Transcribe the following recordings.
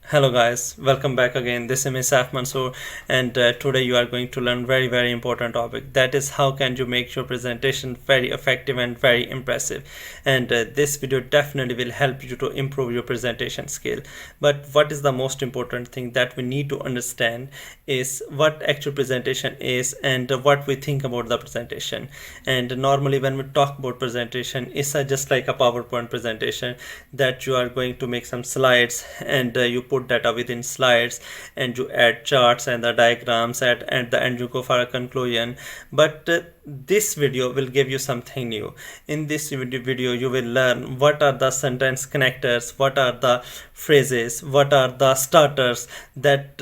Hello guys, welcome back again. This is Misaf Mansoor, and today you are going to learn very important topic. That is how can you make your presentation very effective and very impressive. And this video definitely will help you to improve your presentation skill. But what is the most important thing that we need to understand is what actual presentation is and what we think about the presentation. And normally when we talk about presentation, it's just like a PowerPoint presentation that you are going to make some slides and you put data within slides and you add charts and the diagrams at the end you go for a conclusion. But this video will give you something new. In this video you will learn what are the sentence connectors, what are the phrases, what are the starters that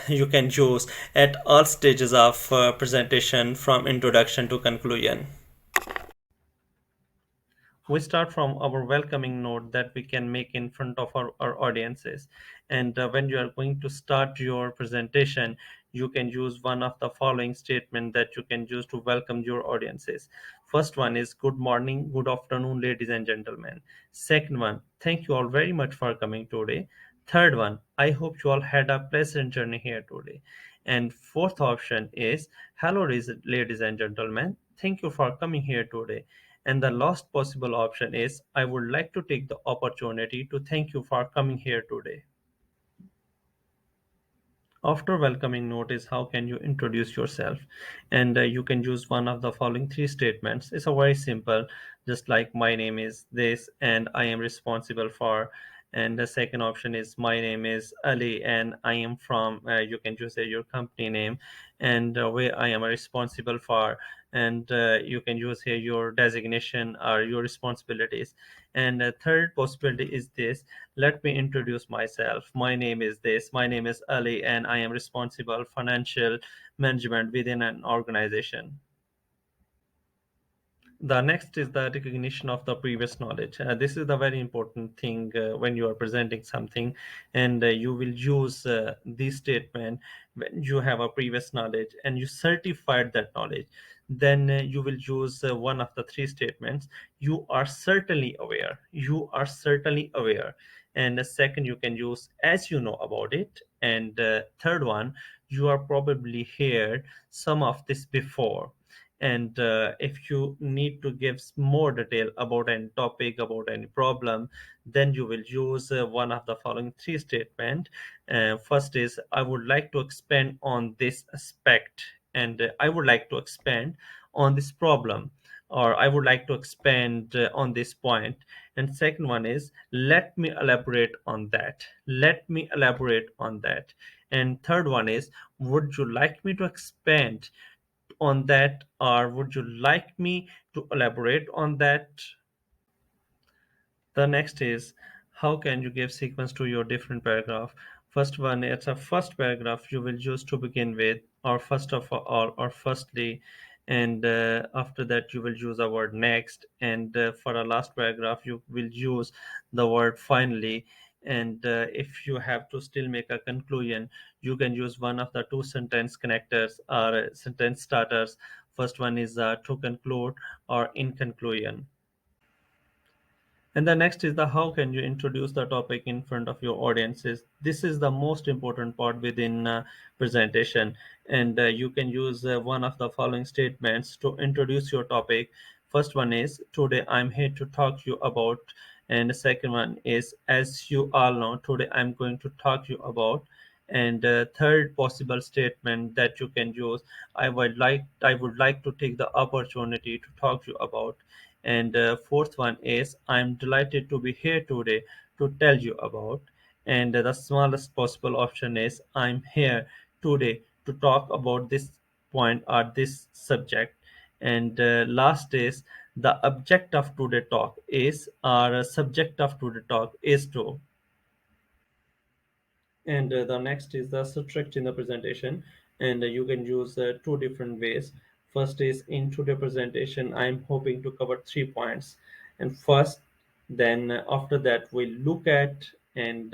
you can use at all stages of presentation from introduction to conclusion. We start from our welcoming note that we can make in front of our audiences. And when you are going to start your presentation, you can use one of the following statement that you can use to welcome your audiences. First one is good morning, good afternoon, ladies and gentlemen. Second one, thank you all very much for coming today. Third one, I hope you all had a pleasant journey here today. And fourth option is hello, ladies and gentlemen, thank you for coming here today. And the last possible option is I would like to take the opportunity to thank you for coming here today. After welcoming note is how can you introduce yourself, and you can use one of the following three statements. It's a very simple, just like my name is this and I am responsible for. And the second option is my name is Ali and I am from, you can just say your company name and where I am responsible for. And you can use here your designation or your responsibilities. And third possibility is this: let me introduce myself. My name is this. My name is Ali, and I am responsible financial management within an organization. The next is the recognition of the previous knowledge. This is the very important thing when you are presenting something, and you will use this statement when you have a previous knowledge and you certified that knowledge. Then you will use one of the three statements. You are certainly aware. You are certainly aware. And the second, you can use as you know about it. And third one, you are probably heard some of this before. And if you need to give more detail about any topic, about any problem, then you will use one of the following three statement. First is I would like to expand on this aspect, and I would like to expand on this problem, or I would like to expand on this point. And second one is let me elaborate on that, let me elaborate on that. And third one is would you like me to expand on that, or would you like me to elaborate on that? The next is how can you give sequence to your different paragraph. First one, it's a first paragraph you will use to begin with, or first of all, or firstly. And after that you will use the word next, and for a last paragraph you will use the word finally. And if you have to still make a conclusion, you can use one of the two sentence connectors or sentence starters. First one is to conclude or in conclusion. And the next is the how can you introduce the topic in front of your audiences. This is the most important part within presentation, and you can use one of the following statements to introduce your topic. First one is today I'm here to talk to you about, and the second one is as you all know today I'm going to talk to you about. And third possible statement that you can use, I would like to take the opportunity to talk to you about. And fourth one is I'm delighted to be here today to tell you about. And the smallest possible option is I'm here today to talk about this point or this subject. And last is the object of today talk is, or subject of today talk is to. And the next is the structure in the presentation, and you can use two different ways. First is in today's presentation I'm hoping to cover 3 points, and first, then after that we'll look at, and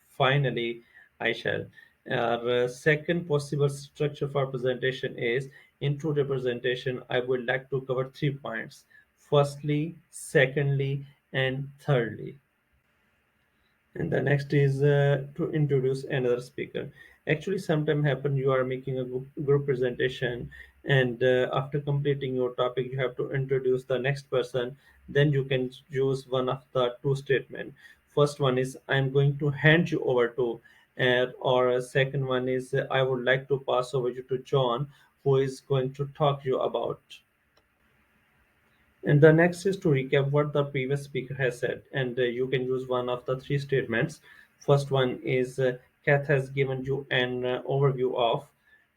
finally I shall. Our second possible structure for presentation is in today's presentation I would like to cover 3 points: firstly, secondly, and thirdly. And the next is to introduce another speaker. Actually, sometime happen you are making a group presentation, and after completing your topic, you have to introduce the next person. Then you can use one of the two statement. First one is I'm going to hand you over to, or a second one is I would like to pass over you to John, who is going to talk to you about. And the next is to recap what the previous speaker has said, and you can use one of the three statements. First one is Kath has given you an overview of,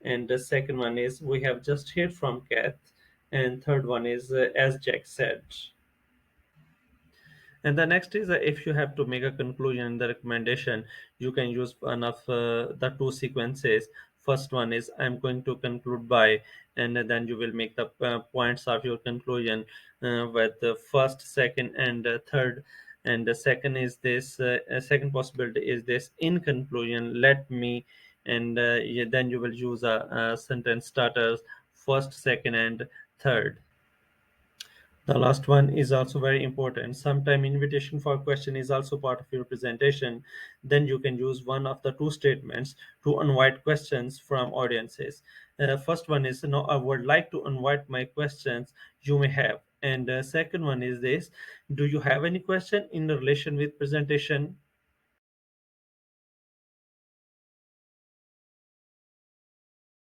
and the second one is we have just heard from Kath, and third one is as Jack said. And the next is if you have to make a conclusion in the recommendation, you can use one of the two sequences. First one is I'm going to conclude by, and then you will make the points of your conclusion with the first, second, and third. And the second is this. Second possibility is this. In conclusion, let me, and then you will use a sentence starters, first, second, and third. The last one is also very important. Sometime invitation for question is also part of your presentation. Then you can use one of the two statements to invite questions from audiences. First one is, no, I would like to invite my questions you may have. And second one is this, do you have any question in relation with presentation?